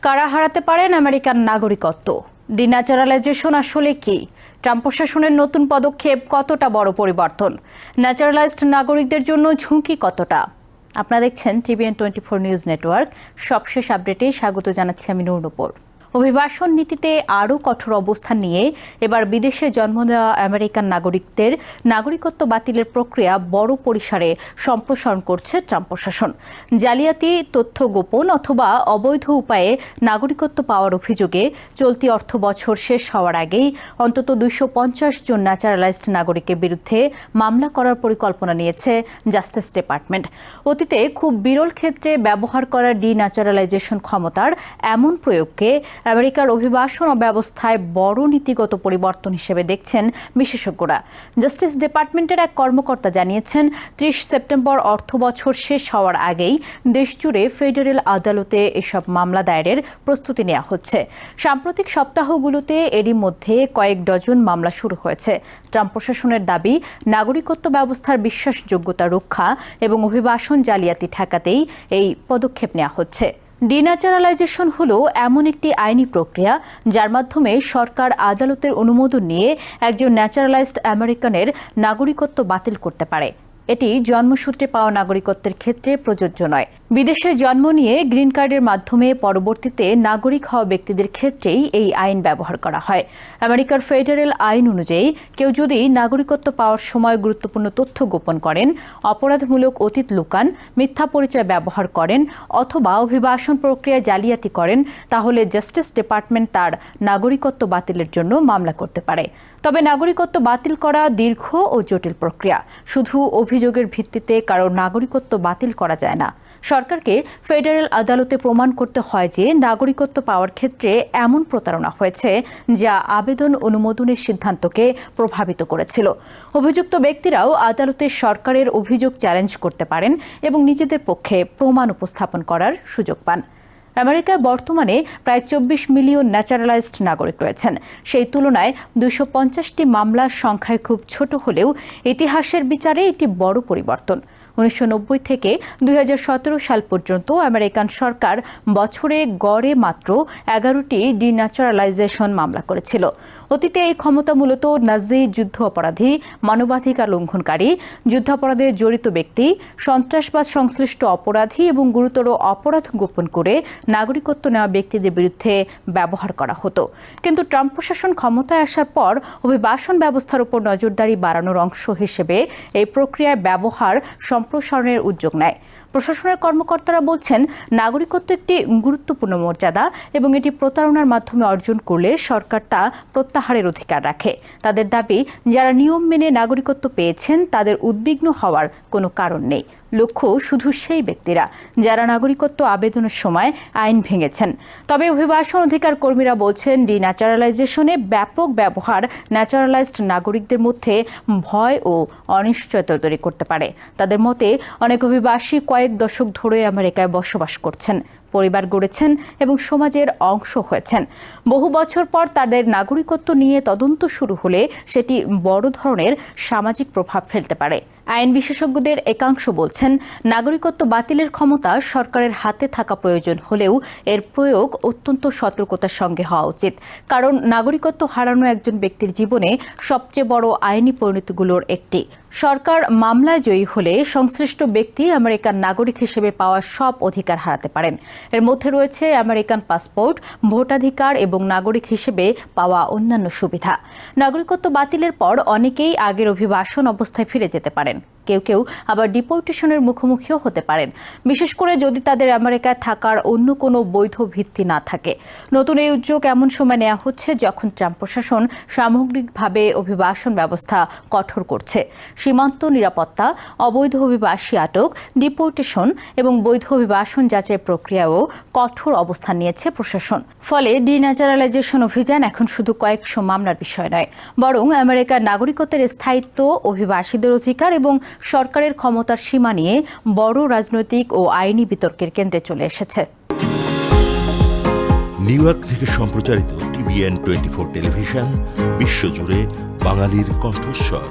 কারা হারাতে পারেন আমেরিকান নাগরিকত্ব? ডিন্যাচারালাইজেশন আসলে কি? ট্রাম্প প্রশাসনের নতুন পদক্ষেপ কতটা বড় পরিবর্তন? ন্যাচারালাইজড নাগরিকদের জন্য ঝুঁকি কতটা? আপনারা দেখছেন TVN 24 নিউজ নেটওয়ার্ক। সবশেষ আপডেটে স্বাগত জানাচ্ছি আমি নূর। অভিবাসন নীতিতে আরও কঠোর অবস্থান নিয়ে এবার বিদেশে জন্ম নেওয়া আমেরিকান নাগরিকদের নাগরিকত্ব বাতিলের প্রক্রিয়া বড় পরিসরে সম্প্রসারণ করছে ট্রাম্প প্রশাসন। জালিয়াতি, তথ্য গোপন অথবা অবৈধ উপায়ে নাগরিকত্ব পাওয়ার অভিযোগে চলতি অর্থ বছর শেষ হওয়ার আগেই অন্তত 250 জন ন্যাচারালাইজড নাগরিকের বিরুদ্ধে মামলা করার পরিকল্পনা নিয়েছে জাস্টিস ডিপার্টমেন্ট। অতীতে খুব বিরল ক্ষেত্রে ব্যবহার করা ডিন্যাচারালাইজেশন ক্ষমতার এমন প্রয়োগকে আমেরিকার অভিবাসন ব্যবস্থায় বড় নীতিগত পরিবর্তন হিসেবে দেখছেন বিশেষজ্ঞরা। জাস্টিস ডিপার্টমেন্টের এক কর্মকর্তা জানিয়েছেন, 30 সেপ্টেম্বর অর্থবছর শেষ হওয়ার আগেই দেশজুড়ে ফেডারেল আদালতে এসব মামলা দায়েরের প্রস্তুতি নেওয়া হচ্ছে। সাম্প্রতিক সপ্তাহগুলোতে এরই মধ্যে কয়েক ডজন মামলা শুরু হয়েছে। ট্রাম্প প্রশাসনের দাবি, নাগরিকত্ব ব্যবস্থার বিশ্বাসযোগ্যতা রক্ষা এবং অভিবাসন জালিয়াতি ঠেকাতেই এই পদক্ষেপ নেওয়া হচ্ছে। ডিন্যাচারালাইজেশন হলো এমন একটি আইনি প্রক্রিয়া যার মাধ্যমে সরকার আদালতের অনুমোদন নিয়ে একজন ন্যাচারালাইজড আমেরিকানের নাগরিকত্ব বাতিল করতে পারে। এটি জন্মসূত্রে পাওয়া নাগরিকত্বের ক্ষেত্রে প্রযোজ্য নয়। বিদেশে জন্ম নিয়ে গ্রিন কার্ডের মাধ্যমে পরবর্তীতে নাগরিক হওয়া ব্যক্তিদের ক্ষেত্রেই এই আইন ব্যবহার করা হয়। আমেরিকার ফেডারেল আইন অনুযায়ী কেউ যদি নাগরিকত্ব পাওয়ার সময় গুরুত্বপূর্ণ তথ্য গোপন করেন, অপরাধমূলক অতীত লুকান, মিথ্যা পরিচয় ব্যবহার করেন অথবা অভিবাসন প্রক্রিয়া জালিয়াতি করেন, তাহলে জাস্টিস ডিপার্টমেন্ট তার নাগরিকত্ব বাতিলের জন্য মামলা করতে পারে। তবে নাগরিকত্ব বাতিল করা দীর্ঘ ও জটিল প্রক্রিয়া। শুধু অভিযোগের ভিত্তিতে কারো নাগরিকত্ব বাতিল করা যায় না। সরকারকে ফেডারেল আদালতে প্রমাণ করতে হয় যে নাগরিকত্ব পাওয়ার ক্ষেত্রে এমন প্রতারণা হয়েছে যা আবেদন অনুমোদনের সিদ্ধান্তকে প্রভাবিত করেছিল। অভিযুক্ত ব্যক্তিরাও আদালতে সরকারের অভিযোগ চ্যালেঞ্জ করতে পারেন এবং নিজেদের পক্ষে প্রমাণ উপস্থাপন করার সুযোগ পান। আমেরিকায় বর্তমানে প্রায় 24 মিলিয়ন ন্যাচারালাইজড নাগরিক রয়েছেন। সেই তুলনায় 250টি মামলার সংখ্যায় খুব ছোট হলেও ইতিহাসের বিচারে এটি বড় পরিবর্তন। 1990 থেকে 2017 সাল পর্যন্ত আমেরিকান সরকার বছরে গড়ে মাত্র 11টি ডিন্যাচারালাইজেশন মামলা করেছিল। অতীতে এই ক্ষমতা মূলত নাজি যুদ্ধ অপরাধী, মানবাধিকার লঙ্ঘনকারী, যুদ্ধাপরাধে জড়িত ব্যক্তি, সন্ত্রাসবাদ সংশ্লিষ্ট অপরাধী এবং গুরুতর অপরাধ গোপন করে নাগরিকত্ব নেওয়া ব্যক্তিদের বিরুদ্ধে ব্যবহার করা হতো। কিন্তু ট্রাম্প প্রশাসন ক্ষমতায় আসার পর অভিবাসন ব্যবস্থার উপর নজরদারি বাড়ানোর অংশ হিসেবে এই প্রক্রিয়ার ব্যবহার সম্প্রসারণের উদ্যোগ নেয়। প্রশাসনের কর্মকর্তারা বলছেন, নাগরিকত্ব একটি গুরুত্বপূর্ণ মর্যাদা এবং এটি প্রতারণার মাধ্যমে অর্জন করলে সরকার তা প্রত্যাহারের অধিকার রাখে। তাদের দাবি, যারা নিয়ম মেনে নাগরিকত্ব পেয়েছেন তাদের উদ্বিগ্ন হওয়ার কোনো কারণ নেই। লক্ষ্য শুধু সেই ব্যক্তিরা যারা নাগরিকত্ব আবেদনের সময় আইন ভেঙেছেন। তবে অভিবাসন অধিকার কর্মীরা বলছেন, ডিন্যাচারালাইজেশনে ব্যাপক ব্যবহার ন্যাচারালাইজড নাগরিকদের মধ্যে ভয় ও অনিশ্চয়তা তৈরি করতে পারে। তাদের মতে, অনেক অভিবাসী কয়েক দশক ধরে আমেরিকায় বসবাস করছেন, পরিবার গড়েছেন এবং সমাজের অংশ হয়েছেন। বহু বছর পর তাদের নাগরিকত্ব নিয়ে তদন্ত শুরু হলে সেটি বড় ধরনের সামাজিক প্রভাব ফেলতে পারে। আইন বিশেষজ্ঞদের একাংশ বলছেন, নাগরিকত্ব বাতিলের ক্ষমতা সরকারের হাতে থাকা প্রয়োজন হলেও এর প্রয়োগ অত্যন্ত সতর্কতার সঙ্গে হওয়া উচিত। কারণ নাগরিকত্ব হারানো একজন ব্যক্তির জীবনে সবচেয়ে বড় আইনি পরিণতিগুলোর একটি। সরকার মামলায় জয়ী হলে সংশ্লিষ্ট ব্যক্তি আমেরিকান নাগরিক হিসেবে পাওয়া সব অধিকার হারাতে পারেন। এর মধ্যে রয়েছে আমেরিকান পাসপোর্ট, ভোটাধিকার এবং নাগরিক হিসেবে পাওয়া অন্যান্য সুবিধা। নাগরিকত্ব বাতিলের পর অনেকেই আগের অভিবাসন অবস্থায় ফিরে যেতে পারেন। কেউ কেউ আবার ডিপোর্টেশনের মুখোমুখিও হতে পারেন, বিশেষ করে যদি তাদের আমেরিকায় থাকার অন্য কোনো বৈধ ভিত্তি না থাকে। নতুন এই উদ্যোগ এমন সময় নেওয়া হচ্ছে যখন ট্রাম্প প্রশাসন সামগ্রিকভাবে অভিবাসন ব্যবস্থা কঠোর করছে। সীমান্ত নিরাপত্তা, অবৈধ অভিবাসী আটক, ডিপোর্টেশন এবং বৈধ অভিবাসন যাচাই প্রক্রিয়াও কঠোর অবস্থান নিয়েছে প্রশাসন। ফলে ডিন্যাচারালাইজেশন অভিযান এখন শুধু কয়েকশো মামলার বিষয় নয়, বরং আমেরিকার নাগরিকত্বের স্থায়িত্ব, অভিবাসীদের অধিকার এবং সরকারের ক্ষমতার সীমা নিয়ে বড় রাজনৈতিক ও আইনি বিতর্কের কেন্দ্রে চলে এসেছে। নিউ ইয়র্ক থেকে সম্প্রচারিত TVN 24 টেলিভিশন বিশ্বজুড়ে বাঙালির কণ্ঠস্বর।